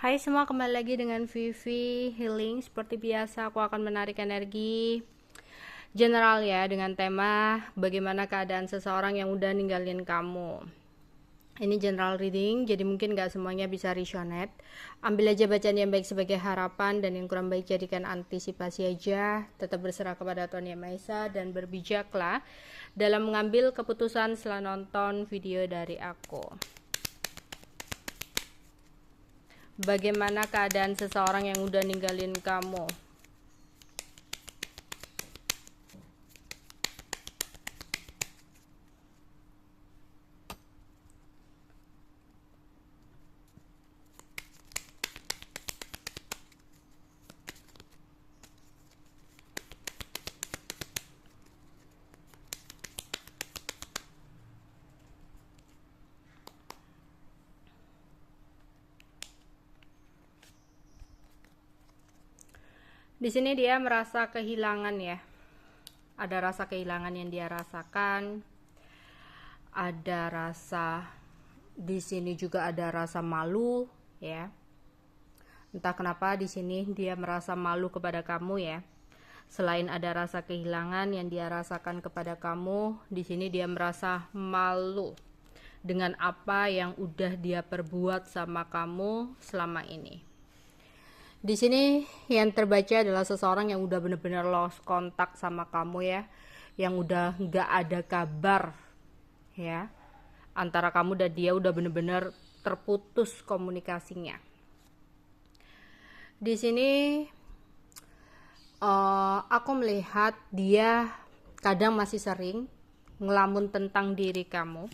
Hai semua, kembali lagi dengan Vivi Healing. Seperti biasa, aku akan menarik energi general ya, dengan tema bagaimana keadaan seseorang yang udah ninggalin kamu. Ini general reading, jadi mungkin gak semuanya bisa resonate. Ambil aja bacaan yang baik sebagai harapan, dan yang kurang baik jadikan antisipasi aja. Tetap berserah kepada Tuhan Yang Maha Esa dan berbijaklah dalam mengambil keputusan setelah nonton video dari aku. Bagaimana keadaan seseorang yang udah ninggalin kamu? Di sini dia merasa kehilangan ya. Ada rasa kehilangan yang dia rasakan. Ada rasa, di sini juga ada rasa malu ya. Entah kenapa di sini dia merasa malu kepada kamu ya. Selain ada rasa kehilangan yang dia rasakan kepada kamu, di sini dia merasa malu dengan apa yang udah dia perbuat sama kamu selama ini. Di sini yang terbaca adalah seseorang yang udah bener-bener lost kontak sama kamu ya, yang udah nggak ada kabar ya, antara kamu dan dia udah bener-bener terputus komunikasinya. Di sini aku melihat dia kadang masih sering ngelamun tentang diri kamu,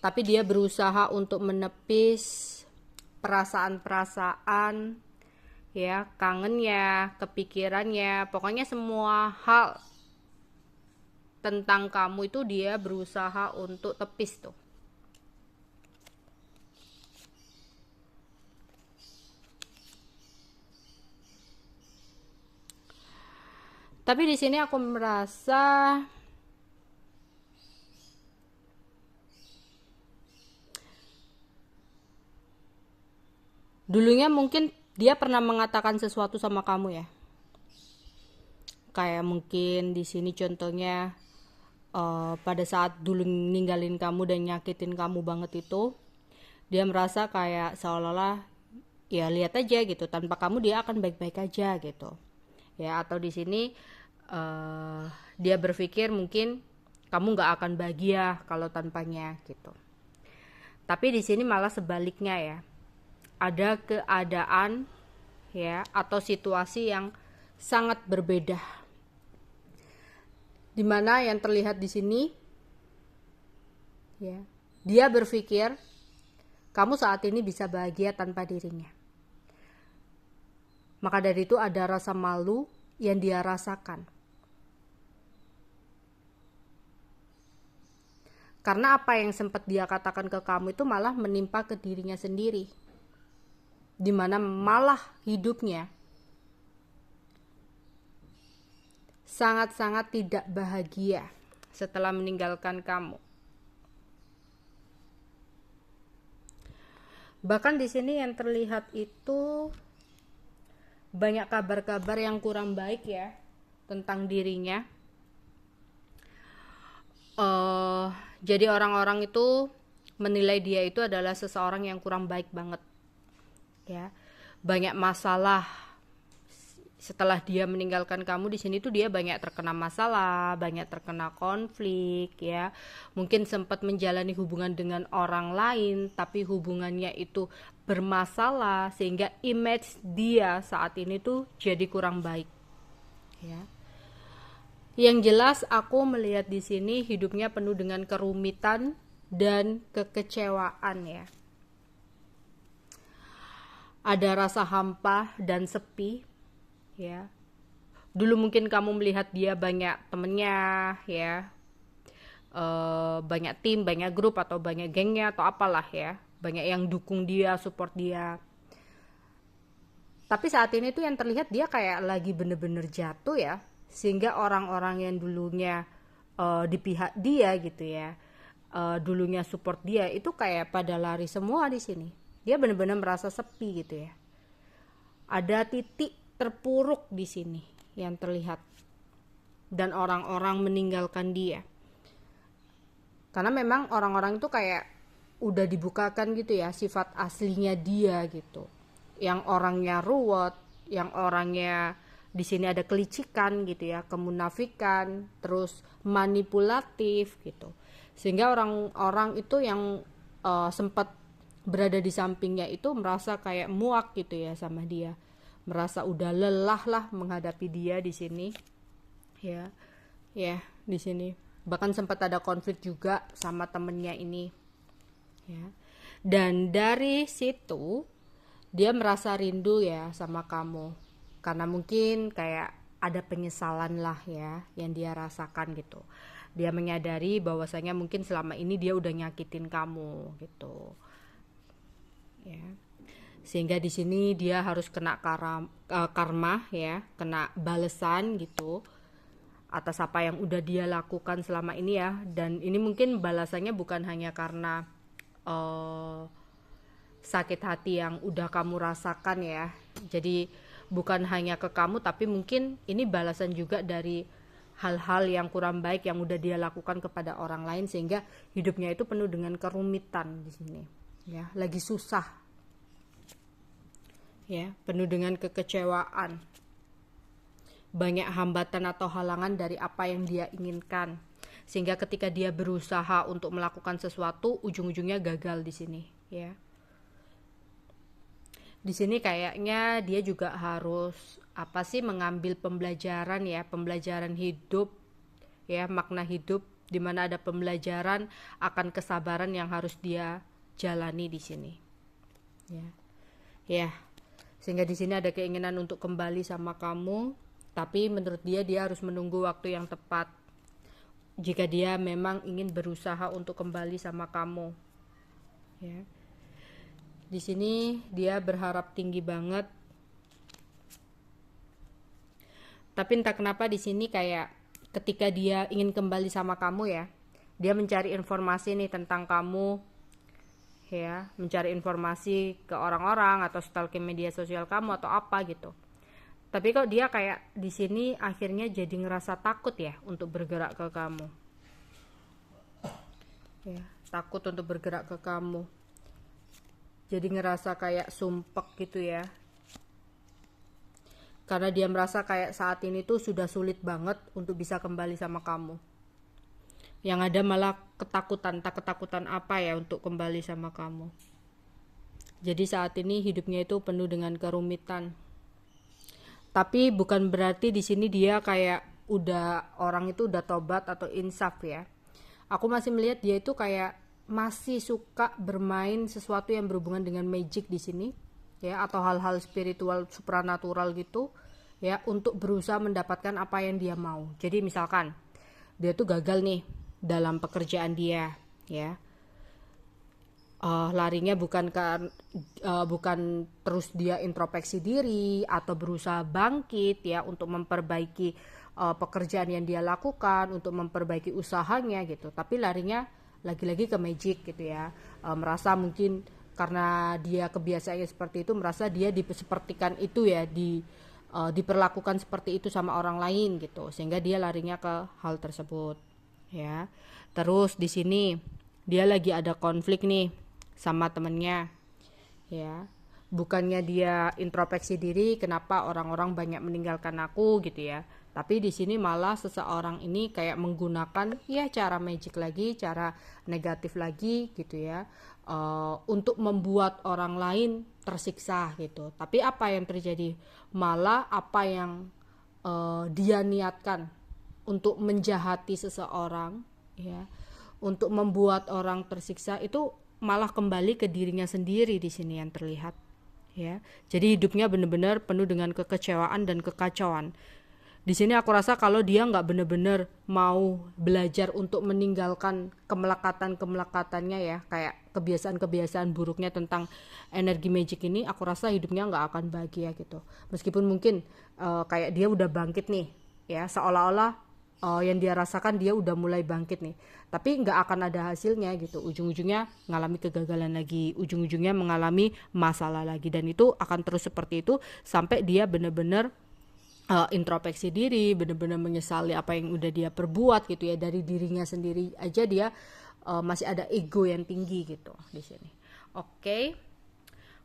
tapi dia berusaha untuk menepis perasaan-perasaan ya, kangennya, kepikirannya, pokoknya semua hal tentang kamu itu dia berusaha untuk tepis tuh. Tapi di sini aku merasa dulunya mungkin dia pernah mengatakan sesuatu sama kamu ya. Kayak mungkin di sini contohnya pada saat dulu ninggalin kamu dan nyakitin kamu banget itu, dia merasa kayak seolah-olah ya lihat aja gitu, tanpa kamu dia akan baik-baik aja gitu. Ya, atau di sini dia berpikir mungkin kamu nggak akan bahagia kalau tanpanya gitu. Tapi di sini malah sebaliknya ya. Ada keadaan ya atau situasi yang sangat berbeda, dimana yang terlihat di sini ya, dia berpikir kamu saat ini bisa bahagia tanpa dirinya. Maka dari itu ada rasa malu yang dia rasakan, karena apa yang sempat dia katakan ke kamu itu malah menimpa ke dirinya sendiri, dimana malah hidupnya sangat-sangat tidak bahagia setelah meninggalkan kamu. Bahkan di sini yang terlihat itu banyak kabar-kabar yang kurang baik ya tentang dirinya. Jadi orang-orang itu menilai dia itu adalah seseorang yang kurang baik banget ya. Banyak masalah setelah dia meninggalkan kamu. Di sini tuh dia banyak terkena masalah, banyak terkena konflik ya. Mungkin sempat menjalani hubungan dengan orang lain, tapi hubungannya itu bermasalah sehingga image dia saat ini tuh jadi kurang baik ya. Yang jelas aku melihat di sini hidupnya penuh dengan kerumitan dan kekecewaan ya. Ada rasa hampa dan sepi ya. Dulu mungkin kamu melihat dia banyak temennya ya, banyak tim, banyak grup, atau banyak gengnya, atau apalah ya, banyak yang dukung dia, support dia. Tapi saat ini tuh yang terlihat dia kayak lagi bener-bener jatuh ya, sehingga orang-orang yang dulunya di pihak dia gitu ya, dulunya support dia itu kayak pada lari semua di sini. Dia benar-benar merasa sepi gitu ya. Ada titik terpuruk di sini yang terlihat, dan orang-orang meninggalkan dia. Karena memang orang-orang itu kayak udah dibukakan gitu ya sifat aslinya dia gitu. Yang orangnya ruwet, yang orangnya di sini ada kelicikan gitu ya, kemunafikan, terus manipulatif gitu. Sehingga orang-orang itu yang sempat berada di sampingnya itu merasa kayak muak gitu ya sama dia, merasa udah lelah lah menghadapi dia di sini ya. Di sini bahkan sempat ada konflik juga sama temennya ini ya. Dan dari situ dia merasa rindu ya sama kamu, karena mungkin kayak ada penyesalan lah ya yang dia rasakan gitu. Dia menyadari bahwasanya mungkin selama ini dia udah nyakitin kamu gitu ya. Sehingga di sini dia harus kena karma ya, kena balesan gitu atas apa yang udah dia lakukan selama ini ya. Dan ini mungkin balasannya bukan hanya karena sakit hati yang udah kamu rasakan ya, jadi bukan hanya ke kamu, tapi mungkin ini balasan juga dari hal-hal yang kurang baik yang udah dia lakukan kepada orang lain, sehingga hidupnya itu penuh dengan kerumitan di sini ya, lagi susah ya, penuh dengan kekecewaan, banyak hambatan atau halangan dari apa yang dia inginkan, sehingga ketika dia berusaha untuk melakukan sesuatu ujung-ujungnya gagal di sini ya. Di sini kayaknya dia juga harus mengambil pembelajaran ya, pembelajaran hidup ya, makna hidup, di mana ada pembelajaran akan kesabaran yang harus dia jalani di sini ya. Sehingga di sini ada keinginan untuk kembali sama kamu, tapi menurut dia harus menunggu waktu yang tepat jika dia memang ingin berusaha untuk kembali sama kamu ya. Di sini dia berharap tinggi banget, tapi entah kenapa di sini kayak ketika dia ingin kembali sama kamu ya, dia mencari informasi nih tentang kamu ya, mencari informasi ke orang-orang atau stalking media sosial kamu atau apa gitu. Tapi kok dia kayak di sini akhirnya jadi ngerasa takut ya untuk bergerak ke kamu ya, takut untuk bergerak ke kamu. Jadi ngerasa kayak sumpek gitu ya, karena dia merasa kayak saat ini tuh sudah sulit banget untuk bisa kembali sama kamu. Yang ada malah ketakutan, tak ketakutan apa ya untuk kembali sama kamu. Jadi saat ini hidupnya itu penuh dengan kerumitan. Tapi bukan berarti di sini dia kayak orang itu udah tobat atau insaf ya. Aku masih melihat dia itu kayak masih suka bermain sesuatu yang berhubungan dengan magic di sini ya, atau hal-hal spiritual supranatural gitu ya, untuk berusaha mendapatkan apa yang dia mau. Jadi misalkan dia tuh gagal nih dalam pekerjaan dia ya, larinya bukan terus dia introspeksi diri atau berusaha bangkit ya untuk memperbaiki pekerjaan yang dia lakukan, untuk memperbaiki usahanya gitu, tapi larinya lagi-lagi ke magic gitu ya. Merasa mungkin karena dia kebiasaannya seperti itu, merasa dia disepertikan itu ya, diperlakukan seperti itu sama orang lain gitu, sehingga dia larinya ke hal tersebut ya. Terus di sini dia lagi ada konflik nih sama temennya ya, bukannya dia introspeksi diri kenapa orang-orang banyak meninggalkan aku gitu ya, tapi di sini malah seseorang ini kayak menggunakan ya cara magic lagi, cara negatif lagi gitu ya, untuk membuat orang lain tersiksa gitu. Tapi apa yang terjadi, malah apa yang dia niatkan untuk menjahati seseorang ya, untuk membuat orang tersiksa, itu malah kembali ke dirinya sendiri di sini yang terlihat ya. Jadi hidupnya benar-benar penuh dengan kekecewaan dan kekacauan. Di sini aku rasa kalau dia nggak benar-benar mau belajar untuk meninggalkan kemelekatan-kemelekatannya ya, kayak kebiasaan-kebiasaan buruknya tentang energi magic ini, aku rasa hidupnya nggak akan bahagia gitu. Meskipun mungkin kayak dia udah bangkit nih ya, seolah-olah yang dia rasakan dia udah mulai bangkit nih, tapi nggak akan ada hasilnya gitu, ujung-ujungnya ngalami kegagalan lagi, ujung-ujungnya mengalami masalah lagi, dan itu akan terus seperti itu sampai dia bener-bener introspeksi diri, bener-bener menyesali apa yang udah dia perbuat gitu ya. Dari dirinya sendiri aja dia masih ada ego yang tinggi gitu di sini. Oke,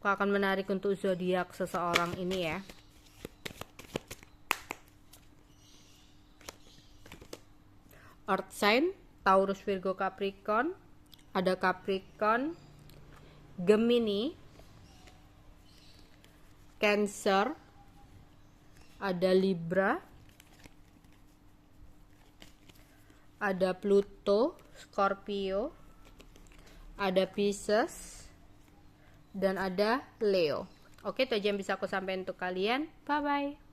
aku akan menarik untuk zodiak seseorang ini ya. Earth sign, Taurus, Virgo, Capricorn. Ada Capricorn, Gemini, Cancer, ada Libra, ada Pluto, Scorpio, ada Pisces, dan ada Leo. Oke, itu aja yang bisa aku sampaikan untuk kalian. Bye bye.